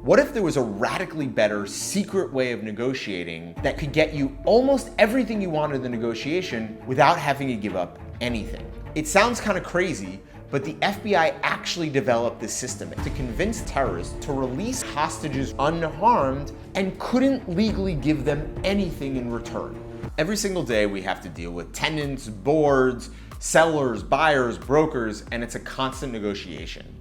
What if there was a radically better secret way of negotiating that could get you almost everything you wanted in the negotiation without having to give up anything? It sounds kind of crazy, but the FBI actually developed this system to convince terrorists to release hostages unharmed and couldn't legally give them anything in return. Every single day we have to deal with tenants, boards, sellers, buyers, brokers, and it's a constant negotiation.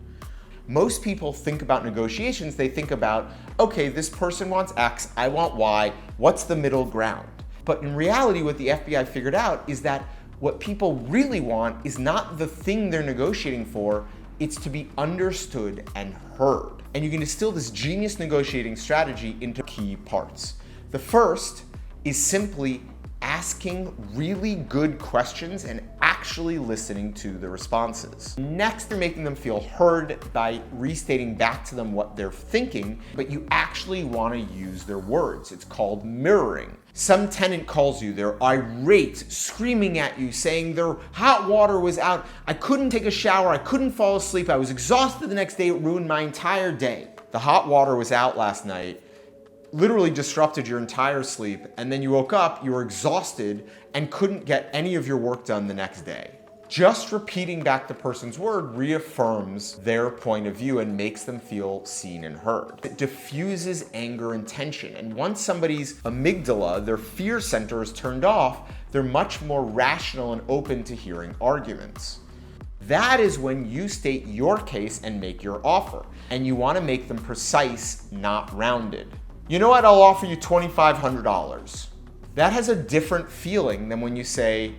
Most people think about negotiations, they think about, okay, this person wants X, I want Y, what's the middle ground? But in reality, what the FBI figured out is that what people really want is not the thing they're negotiating for, it's to be understood and heard. And you can distill this genius negotiating strategy into key parts. The first is simply asking really good questions and actually listening to the responses. Next, you're making them feel heard by restating back to them what they're thinking, but you actually want to use their words. It's called mirroring. Some tenant calls you, they're irate, screaming at you, saying their hot water was out, I couldn't take a shower, I couldn't fall asleep, I was exhausted the next day, it ruined my entire day. The hot water was out last night, literally disrupted your entire sleep, and then you woke up, you were exhausted, and couldn't get any of your work done the next day. Just repeating back the person's word reaffirms their point of view and makes them feel seen and heard. It diffuses anger and tension, and once somebody's amygdala, their fear center, is turned off, they're much more rational and open to hearing arguments. That is when you state your case and make your offer, and you want to make them precise, not rounded. You know what, I'll offer you $2,500. That has a different feeling than when you say,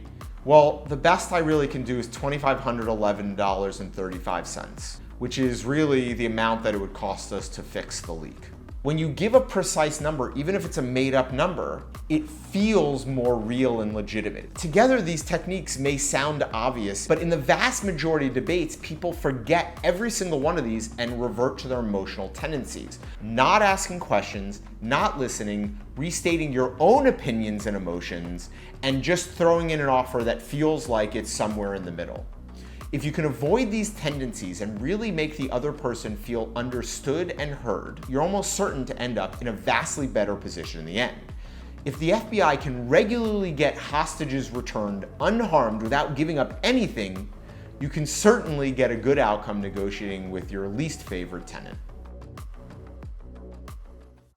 well, the best I really can do is $2,511.35, which is really the amount that it would cost us to fix the leak. When you give a precise number, even if it's a made-up number, it feels more real and legitimate. Together, these techniques may sound obvious, but in the vast majority of debates, people forget every single one of these and revert to their emotional tendencies. Not asking questions, not listening, restating your own opinions and emotions, and just throwing in an offer that feels like it's somewhere in the middle. If you can avoid these tendencies and really make the other person feel understood and heard, you're almost certain to end up in a vastly better position in the end. If the FBI can regularly get hostages returned unharmed without giving up anything, you can certainly get a good outcome negotiating with your least favorite tenant.